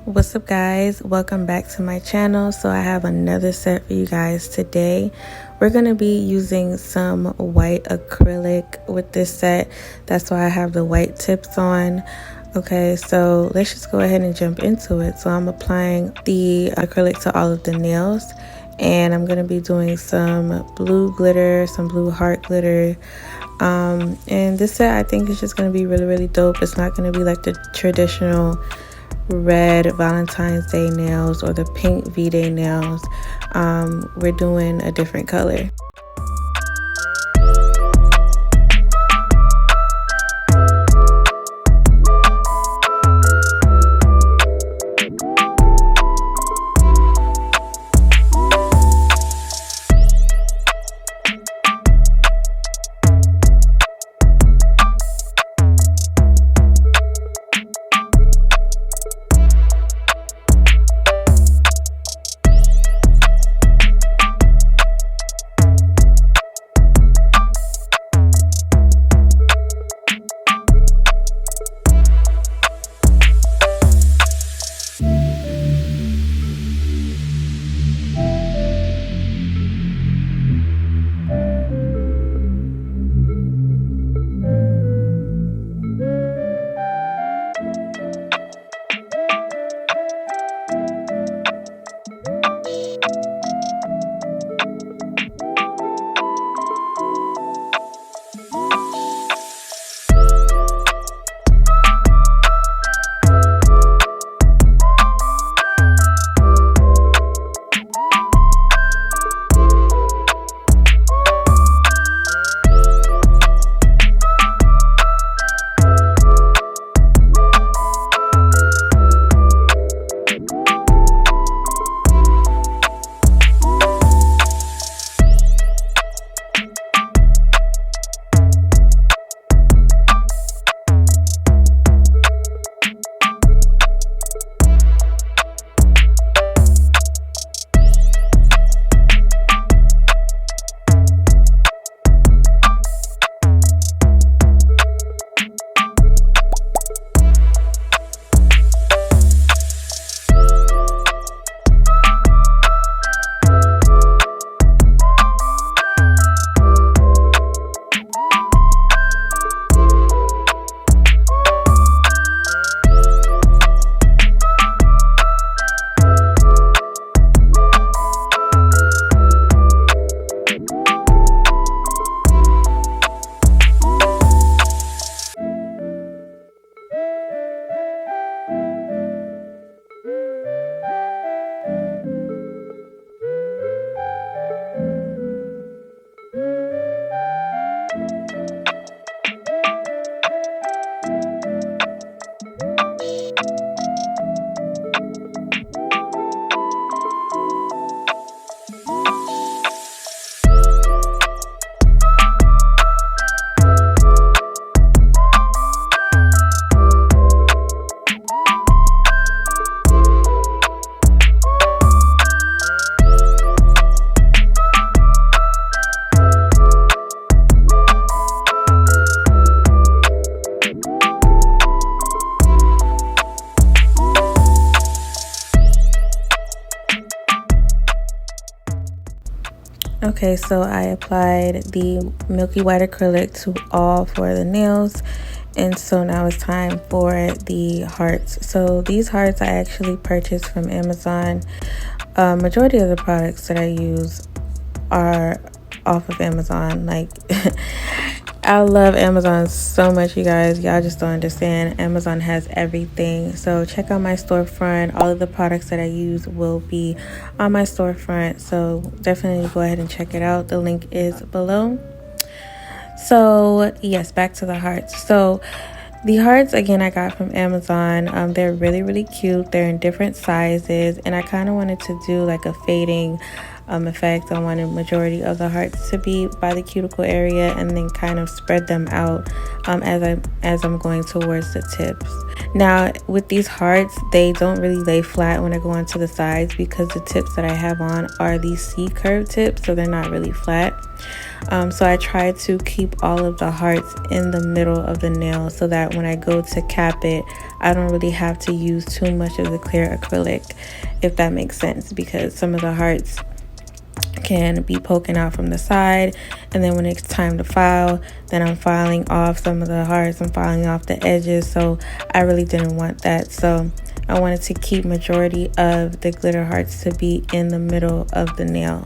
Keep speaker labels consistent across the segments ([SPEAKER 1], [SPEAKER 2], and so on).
[SPEAKER 1] What's up, guys? Welcome back to my channel. So I have another set for you guys today. We're going to be using some white acrylic with this set. That's why I have the white tips on. Okay, so let's just go ahead and jump into it. So I'm applying the acrylic to all of the nails, and I'm going to be doing some blue glitter, some blue heart glitter. And this set I think is just going to be really dope. It's not going to be like the traditional red Valentine's Day nails or the pink VDAY nails. We're doing a different color. Okay, so I applied the milky white acrylic to all four of the nails, and so now it's time for the hearts. So these hearts I actually purchased from Amazon. Majority of the products that I use are off of Amazon. Like I love Amazon so much, you guys. Y'all just don't understand. Amazon has everything. So check out my storefront. All of the products that I use will be on my storefront. So definitely go ahead and check it out. The link is below. So yes, back to the hearts. So the hearts, again, I got from Amazon. They're really cute. They're in different sizes. And I kind of wanted to do like a fading In fact, I wanted majority of the hearts to be by the cuticle area, and then kind of spread them out as I'm going towards the tips. Now with these hearts, they don't really lay flat when I go onto the sides, because the tips that I have on are these C-curve tips, so they're not really flat. So I try to keep all of the hearts in the middle of the nail, so that when I go to cap it, I don't really have to use too much of the clear acrylic, if that makes sense, because some of the hearts can be poking out from the side, and then when it's time to file, then I'm filing off some of the hearts, I'm filing off the edges, so I really didn't want that. So I wanted to keep majority of the glitter hearts to be in the middle of the nail.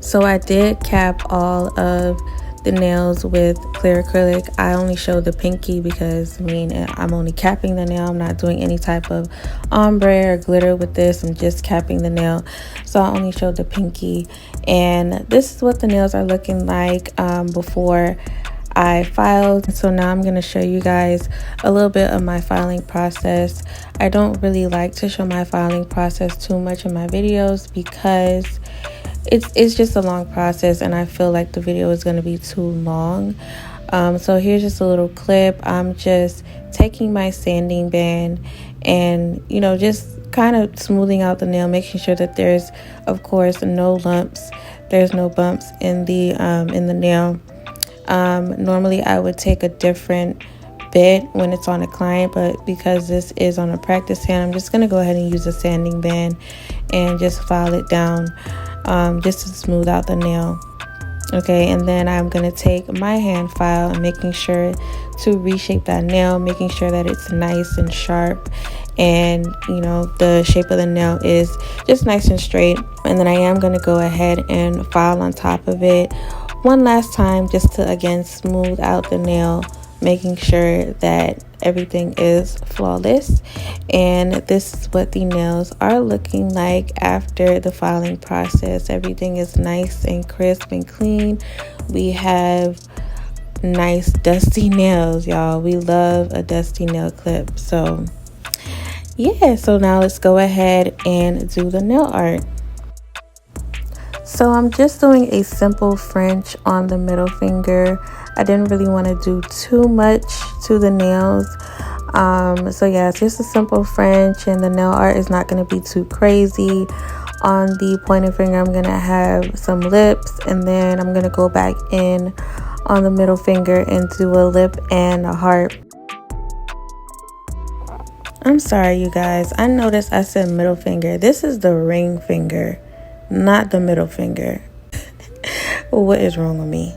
[SPEAKER 1] So I did cap all of the nails with clear acrylic. I only showed the pinky because I'm only capping the nail. I'm not doing any type of ombre or glitter with this. I'm just capping the nail. So I only showed the pinky. And this is what the nails are looking like before I filed. So now I'm going to show you guys a little bit of my filing process. I don't really like to show my filing process too much in my videos, because it's just a long process, and I feel like the video is going to be too long. So here's just a little clip. I'm just taking my sanding band and, just kind of smoothing out the nail, making sure that there's, of course, no lumps, there's no bumps in the nail. Normally I would take a different bit when it's on a client, but because this is on a practice hand, I'm just going to go ahead and use a sanding band and just file it down, just to smooth out the nail. Okay, and then I'm going to take my hand file and making sure to reshape that nail, making sure that it's nice and sharp, and the shape of the nail is just nice and straight. And then I am going to go ahead and file on top of it one last time, just to again smooth out the nail, making sure that everything is flawless. And this is what the nails are looking like after the filing process. Everything is nice and crisp and clean. We have nice dusty nails, y'all. We love a dusty nail clip. So yeah, so now let's go ahead and do the nail art. So I'm just doing a simple French on the middle finger. I didn't really want to do too much to the nails. So yeah, it's just a simple French, and the nail art is not going to be too crazy. On the pointer finger, I'm going to have some lips, and then I'm going to go back in on the middle finger and do a lip and a heart. I'm sorry, you guys. I noticed I said middle finger. This is the ring finger, not the middle finger. What is wrong with me?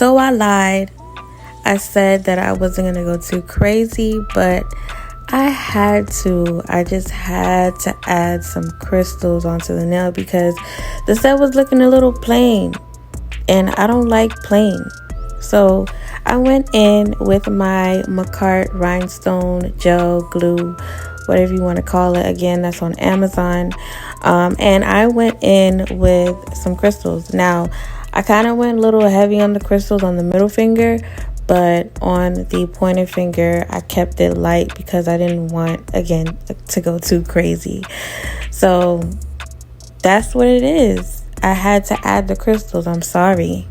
[SPEAKER 1] So I lied. I said that I wasn't going to go too crazy, but I just had to add some crystals onto the nail because the set was looking a little plain and I don't like plain. So I went in with my Macart rhinestone gel glue, whatever you want to call it. Again, that's on Amazon. And I went in with some crystals. Now, I kind of went a little heavy on the crystals on the middle finger, but on the pointer finger, I kept it light because I didn't want, again, to go too crazy. So that's what it is. I had to add the crystals. I'm sorry.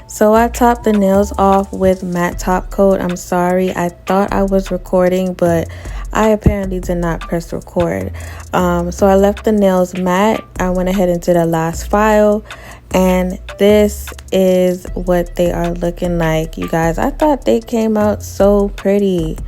[SPEAKER 1] So I topped the nails off with matte top coat. I'm sorry, I thought I was recording, but I apparently did not press record. So I left the nails matte. I went ahead and did a last file, and this is what they are looking like, you guys. I thought they came out so pretty.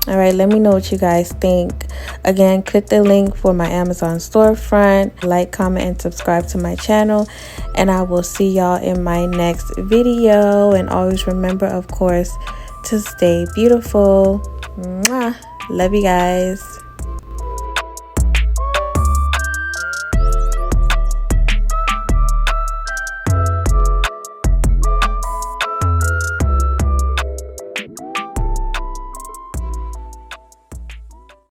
[SPEAKER 1] All right, let me know what you guys think. Again, click the link for my Amazon storefront, like, comment, and subscribe to my channel, and I will see y'all in my next video. And always remember, of course, to stay beautiful. Mwah. Love you guys.